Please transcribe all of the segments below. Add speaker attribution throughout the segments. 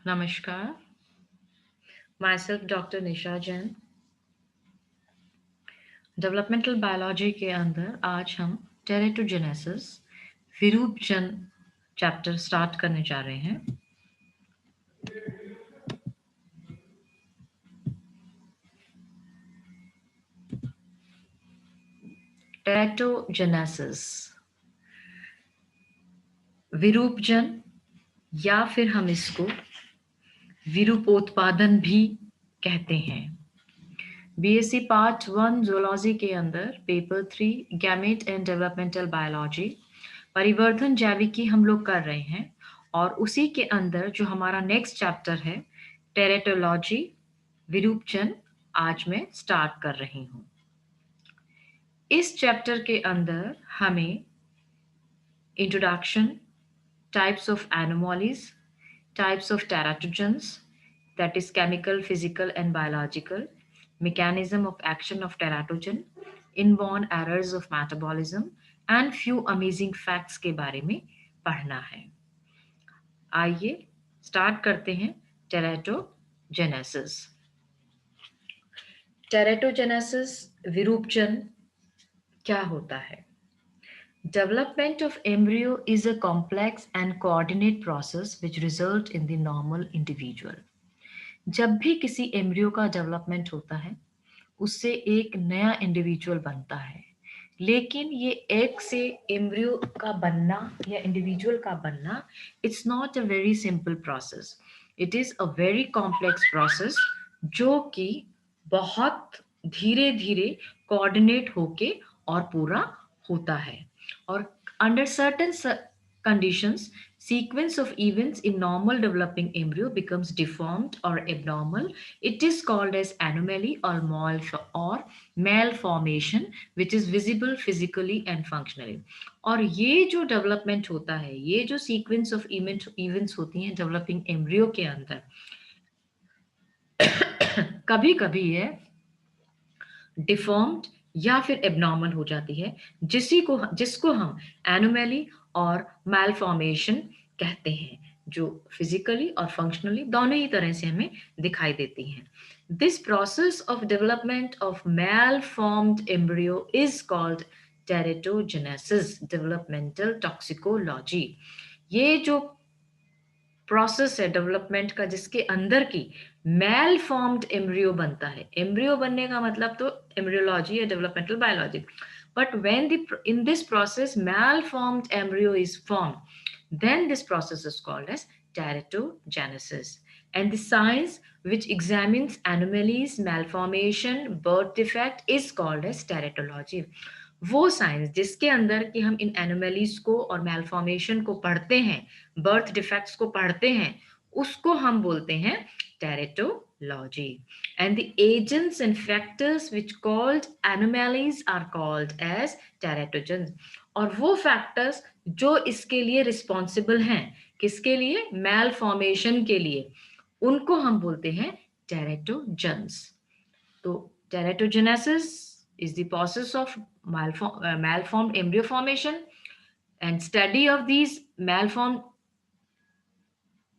Speaker 1: नमस्कार, myself doctor निशा Jain. Developmental biology के अंदर आज हम टेरेटोजेनेसिस विरूपजन चैप्टर स्टार्ट करने जा रहे हैं। टेरेटोजेनेसिस विरूपजन या फिर हम इसको विरूपोत्पादन भी कहते हैं। बीएससी पार्ट 1 जूलॉजी के अंदर paper 3 gamete and developmental biology परिवर्धन जैविकी हम लोग कर रहे हैं और उसी के अंदर जो हमारा नेक्स्ट चैप्टर है टेरेटोलॉजी विरूपजन आज मैं स्टार्ट कर रही हूँ। इस चैप्टर के अंदर हमें introduction, types of anomalies, types of teratogens that is chemical, physical and biological, mechanism of action of teratogen, inborn errors of metabolism and few amazing facts के बारे में पढ़ना है। आइए स्टार्ट करते हैं टेरेटोजेनेसिस। टेरेटोजेनेसिस विरूपजन क्या होता है? Development of embryo is a complex and coordinate process which result in the normal individual. जब भी किसी एम्ब्रियो का डेवलपमेंट होता है उससे एक नया इंडिविजुअल बनता है, लेकिन ये एक से एम्ब्रियो का बनना या इंडिविजुअल का बनना it's not a very simple process, it is a very complex process जो कि बहुत धीरे धीरे कोऑर्डिनेट होके और पूरा होता है। और under certain conditions, sequence of events in normal developing embryo becomes deformed or abnormal. It is called as anomaly or malformation, which is visible physically and functionally. और ये जो डेवलपमेंट होता है, ये जो सीक्वेंस ऑफ इवेंट्स होती हैं developing embryo के अंदर, कभी कभी ये डिफॉर्म्ड या फिर एबनॉर्मल हो जाती है, जिसको हम एनोमली और मैलफॉर्मेशन कहते हैं, जो फिजिकली और फंक्शनली दोनों ही तरह से हमें दिखाई देती हैं। This process of development of malformed embryo is called teratogenesis developmental toxicology. ये जो प्रोसेस है डेवलपमेंट का जिसके अंदर की मेल फॉर्म्ड एम्ब्रियो बनता है, एम्ब्रियो बनने का मतलब तो एम्ब्रियोलॉजी या developmental biology, but when in this process malformed embryo is formed, then this process is called as teratogenesis. And the science which examines anomalies, malformation, birth defect is called as teratology. वो science जिसके अंदर कि हम इन anomalies को और malformation को पढ़ते हैं, बर्थ डिफेक्ट्स को पढ़ते हैं, उसको हम बोलते हैं teratology. And the agents and factors which called anomalies are called as teratogens. और वो फैक्टर्स जो इसके लिए रिस्पॉन्सिबल हैं, किसके लिए? मेल फॉर्मेशन के लिए, उनको हम बोलते हैं टेरेटोजेंस। तो टेरेटोजेनेसिस is the process of malformed embryo formation, and study of these malformed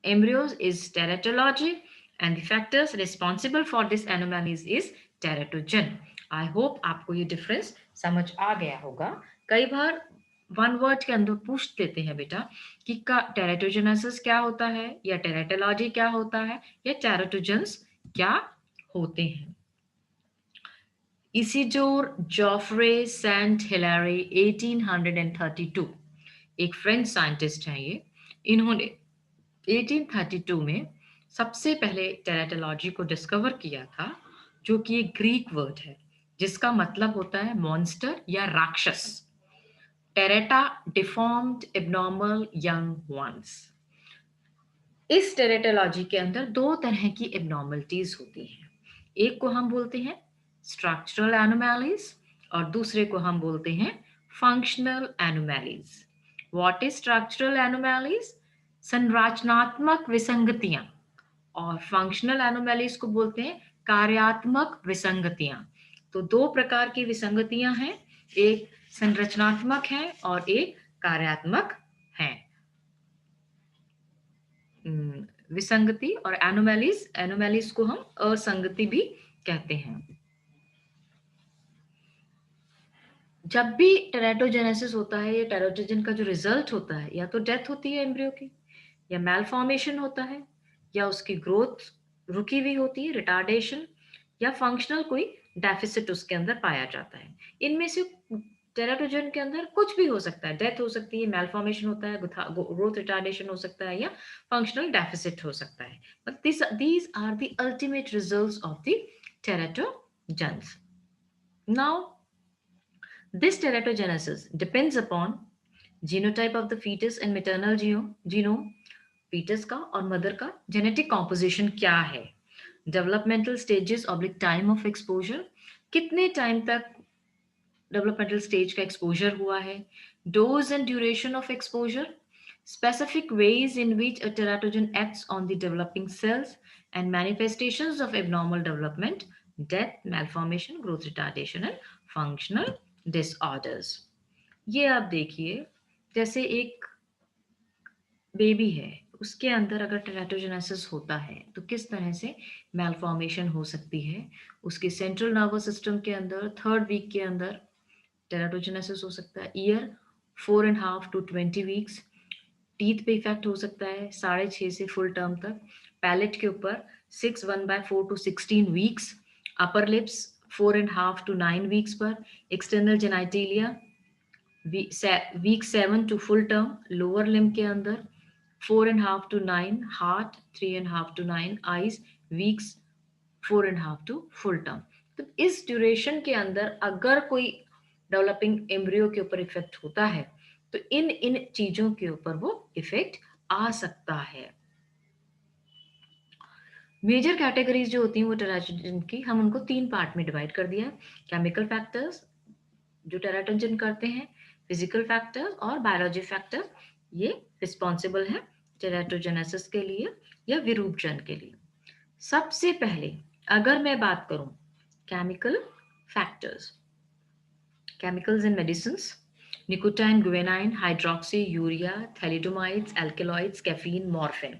Speaker 1: embryos is teratology, and the factors responsible for this anomalies is teratogen. I hope आपको ये डिफरेंस समझ आ गया होगा। कई बार वन वर्ड के अंदर पूछ देते हैं बेटा कि का टेरेटोजेनेसिस क्या होता है, या टेरेटोलॉजी क्या होता है, या टेरेटोजेंस क्या होते हैं। इसिडोर जॉफ्रे सेंट हिलैरी 1832 एक फ्रेंच साइंटिस्ट हैं ये। इन्होंने 1832 में सबसे पहले टेरेटोलॉजी को डिस्कवर किया था, जो कि एक ग्रीक वर्ड है जिसका मतलब होता है मॉन्स्टर या राक्षस। टेरेटा डिफॉर्म्ड एबनॉर्मल यंग वंस। इस टेरेटोलॉजी के अंदर दो तरह की एबनॉर्मलिटीज होती हैं, एक को हम बोलते हैं स्ट्रक्चरल एनोमैलीज और दूसरे को हम बोलते हैं functional anomalies. What is structural anomalies? संरचनात्मक विसंगतियां। और फंक्शनल एनोमैलीज को बोलते हैं कार्यात्मक विसंगतियां। तो दो प्रकार की विसंगतियां हैं, एक संरचनात्मक है और एक कार्यात्मक है। विसंगति, और एनोमैलीज, एनोमैलीज को हम असंगति भी कहते हैं। जब भी टेराटोजेनेसिस होता है, या टेराटोजन का जो रिजल्ट होता है, या तो डेथ होती है एम्ब्रियो की, या मैलफॉर्मेशन होता है, या उसकी ग्रोथ रुकी हुई होती है, रिटार्डेशन, या फंक्शनल कोई डेफिसिट उसके अंदर पाया जाता है। इनमें से टेराटोजन के अंदर कुछ भी हो सकता है, डेथ हो सकती है, मैलफॉर्मेशन होता है, ग्रोथ रिटार्डेशन हो सकता है, या फंक्शनल डेफिसिट हो सकता है। But these are the ultimate results of the teratogens. Now, this teratogenesis depends upon genotype of the fetus and maternal genome, fetus का और मदर का जेनेटिक कॉम्पोजिशन क्या है, developmental stages oblique time of exposure, कितने time तक developmental stage का exposure हुआ है, dose and duration of exposure, specific ways in which a teratogen acts on the developing cells, and manifestations of abnormal development, death, malformation, growth retardation and functional disorders. ये आप देखिए, जैसे एक baby है, उसके अंदर अगर टेराटोजेनेसिस होता है तो किस तरह से मैलफॉर्मेशन हो सकती है। उसके सेंट्रल नर्वस सिस्टम के अंदर 3rd वीक के अंदर टेराटोजेनेसिस हो सकता है। Year 4.5 to 20 weeks. टीथ पे इफेक्ट हो सकता है 6.5 से फुल टर्म तक। पैलेट के ऊपर 1/4 to 16 weeks. Upper lips 4.5 to 9 weeks पर। External genitalia week 7 to full term. Lower limb के अंदर 4.5 to 9। Heart 3.5 to 9। Eyes weeks 4.5 to full term. तो इस ड्यूरेशन के अंदर अगर कोई डेवलपिंग एम्ब्रियो के ऊपर इफेक्ट होता है तो इन इन चीजों के ऊपर वो इफेक्ट आ सकता है। मेजर कैटेगरीज जो होती हैं वो टेराटोजन की, हम उनको 3 पार्ट में डिवाइड कर दिया। केमिकल फैक्टर्स जो टेराटोजन करते हैं, फिजिकल फैक्टर्स और बायोलॉजी फैक्टर, ये रिस्पॉन्सिबल है टेराटोजेनेसिस के लिए या विरूपजन के लिए। सबसे पहले अगर मैं बात करूं chemical factors, chemicals in medicines, nicotine, guanine, hydroxy, urea, thalidomides, alkaloids, caffeine, morphine,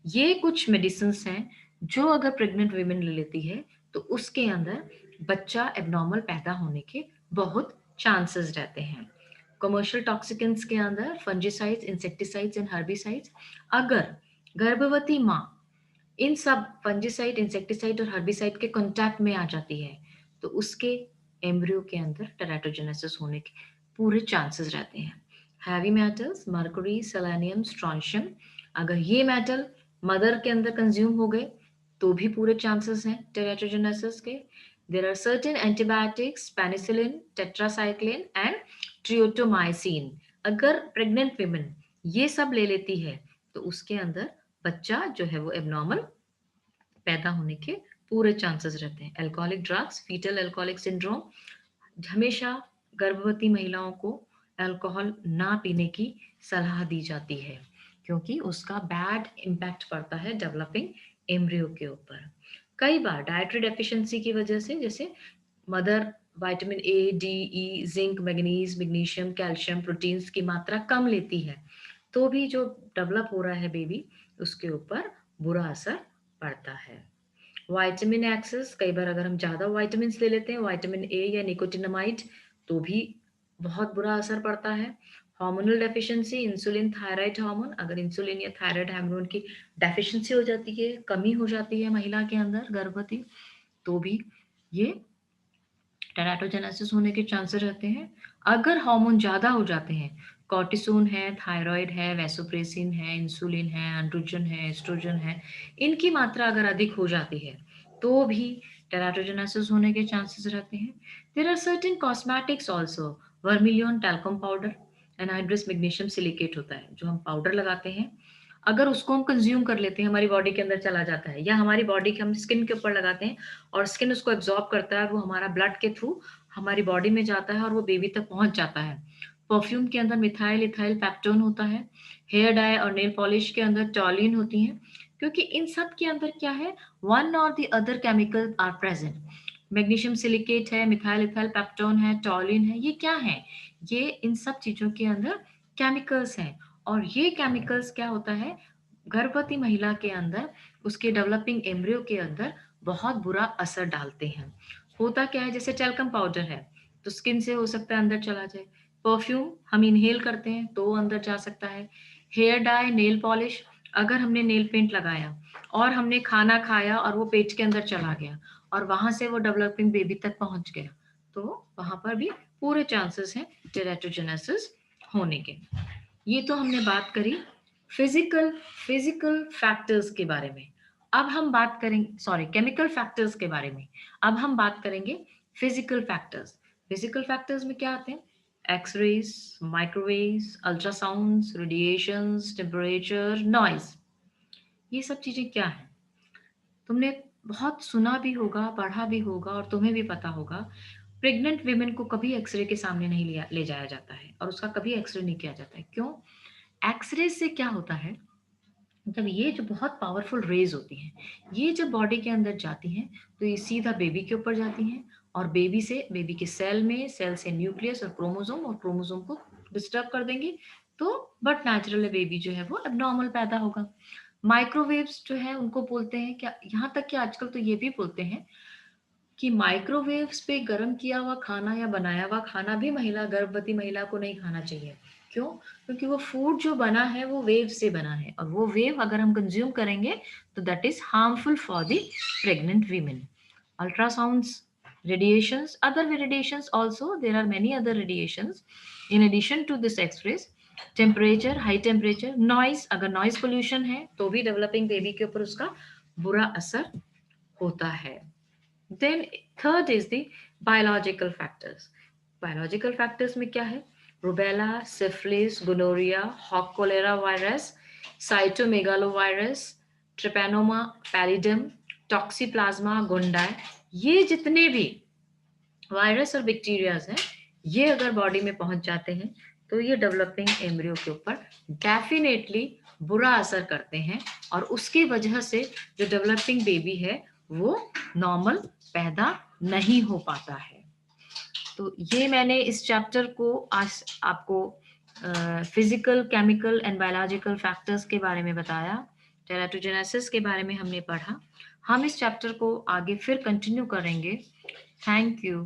Speaker 1: ये कुछ मेडिसिन हैं जो अगर प्रेग्नेंट वीमेन ले लेती है तो उसके अंदर बच्चा एबनॉर्मल पैदा होने के बहुत चांसेस रहते हैं। कमर्शियल टॉक्सिकेंट्स के अंदर फंजीसाइड्स, इंसेक्टिसाइड्स एंड हर्बिसाइड्स, अगर गर्भवती माँ इन सब फंजीसाइड, इंसेक्टिसाइड और हर्बिसाइड के कांटेक्ट में आ जाती है तो उसके एम्ब्रियो के अंदर टेराटोजेनेसिस होने के पूरे चांसेस रहते हैं। Heavy metals, Mercury, selenium, strontium, अगर ये मेटल मदर के अंदर कंज्यूम हो गए तो भी पूरे चांसेस हैं टेराटोजेनेसिस के। There are certain antibiotics, penicillin, tetracycline and erythromycin, अगर प्रेग्नेंट विमेन ये सब ले लेती है तो उसके अंदर बच्चा जो है वो एबनॉर्मल पैदा होने के पूरे चांसेस रहते हैं। Alcoholic drugs, foetal alcoholic syndrome, हमेशा गर्भवती महिलाओं को अल्कोहल ना पीने की सलाह दी जाती है क्योंकि उसका बैड इम्पैक्ट पड़ता है डेवलपिंग एम्ब्रियो के ऊपर। कई बार डाइटरी डेफिशिएंसी की वजह से, जैसे mother vitamin A, D, E, zinc, manganese, magnesium, calcium, proteins की मात्रा कम लेती है तो भी जो डेवलप हो रहा है बेबी उसके ऊपर बुरा असर पड़ता है। विटामिन एक्सेस, कई बार अगर हम ज़्यादा विटामिन ले लेते हैं, विटामिन ए या निकोटिनामाइड, तो भी बहुत बुरा असर पड़ता है। Hormonal deficiency, insulin, thyroid hormone, अगर इंसुलिन या थायराइड हार्मोन की डेफिशिएंसी हो जाती है, कमी हो जाती है महिला के अंदर गर्भवती, तो भी ये टेराटोजेनेसिस होने के चांसेस रहते हैं। अगर हार्मोन ज़्यादा हो जाते हैं, कॉर्टिसोन है, थायराइड है, वैसोप्रेसिन है, इंसुलिन है, एंड्रोजन है, एस्ट्रोजन है, इनकी मात्रा अगर अधिक हो जाती है तो भी टेराटोजेनेसिस होने के चांसेस रहते हैं। There are certain cosmetics also, vermilion, talcum powder, anhydrous magnesium silicate होता है जो हम पाउडर लगाते हैं, अगर उसको हम कंज्यूम कर लेते हैं हमारी बॉडी के अंदर चला जाता है, या हमारी बॉडी के हम स्किन के ऊपर लगाते हैं और स्किन उसको एब्जॉर्ब करता है, वो हमारा ब्लड के थ्रू हमारी बॉडी में जाता है और वो बेबी तक पहुंच जाता है। परफ्यूम के अंदर मिथाइल इथाइल पेप्टोन होता है। हेयर डाई और नेल पॉलिश के अंदर टॉलिन होती है, क्योंकि इन सब के अंदर क्या है, वन और the other chemical are present. Magnesium silicate है, मिथाइल इथाइल पेप्टोन है, टॉलिन है, ये क्या है, ये इन सब चीजों के अंदर केमिकल्स हैं। और ये केमिकल्स क्या होता है, गर्भवती महिला के अंदर, उसके डेवलपिंग एम्ब्रियो के अंदर बहुत बुरा असर डालते हैं। होता क्या है, जैसे टैल्कम पाउडर है, तो स्किन से हो सकता है अंदर चला जाए। परफ्यूम हम इन्हेल करते हैं तो वो अंदर जा सकता है। हेयर डाई, नेल पॉलिश, अगर हमने नेल पेंट लगाया और हमने खाना खाया और वो पेट के अंदर चला गया और वहाँ से वो डेवलपिंग बेबी तक पहुँच गया, तो वहाँ पर भी पूरे चांसेस हैं टेराटोजेनेसिस होने के। ये तो हमने बात करी फिजिकल फिजिकल फैक्टर्स के बारे में। अब हम बात करेंगे, सॉरी, केमिकल फैक्टर्स के बारे में। अब हम बात करेंगे फिजिकल फैक्टर्स। फिजिकल फैक्टर्स में क्या आते हैं? X-rays, microwaves, ultrasounds, radiations, temperature, noise. ये सब चीजें क्या है? तुमने बहुत सुना भी होगा, पढ़ा भी होगा और तुम्हें भी पता होगा, प्रेग्नेंट वीमेन को कभी एक्सरे के सामने नहीं ले जाया जाता है और उसका कभी एक्सरे नहीं किया जाता है। क्यों? एक्सरे से क्या होता है, जब ये जो बहुत पावरफुल रेज होती हैं, ये जब बॉडी के अंदर जाती हैं तो ये सीधा बेबी के ऊपर जाती हैं और बेबी के सेल में, सेल से न्यूक्लियस और क्रोमोसोम को डिस्टर्ब कर देंगी। तो बट नेचुरली बेबी जो है वो एबनॉर्मल पैदा होगा। माइक्रोवेव्स जो है उनको बोलते हैं क्या, यहाँ तक कि आजकल तो ये भी बोलते हैं कि माइक्रोवेव्स पे गर्म किया हुआ खाना या बनाया हुआ खाना भी गर्भवती महिला को नहीं खाना चाहिए। क्यों? क्योंकि वो फूड जो बना है वो वेव से बना है और वो वेव अगर हम कंज्यूम करेंगे तो that is harmful for the pregnant women. Ultrasounds, radiations, other radiations also, there are many other radiations in addition to this x-rays। Temperature, high temperature, noise, अगर नॉइस पोल्यूशन है तो भी डेवलपिंग बेबी के ऊपर उसका बुरा असर होता है। Then third is the biological factors। Biological factors में क्या है? Rubella, syphilis, gonorrhoea, hog cholera virus, cytomegalovirus, Treponema pallidum, Toxoplasma gondii, ये जितने भी वायरस और बैक्टीरियाज हैं, ये अगर बॉडी में पहुंच जाते हैं तो ये डेवलपिंग एम्ब्रियो के ऊपर डेफिनेटली बुरा असर करते हैं और उसकी वजह से जो डेवलपिंग बेबी है वो नॉर्मल पैदा नहीं हो पाता है। तो ये मैंने इस चैप्टर को आज आपको physical, chemical and biological factors के बारे में बताया। टेराटोजेनेसिस के बारे में हमने पढ़ा। हम इस चैप्टर को आगे फिर कंटिन्यू करेंगे। Thank you.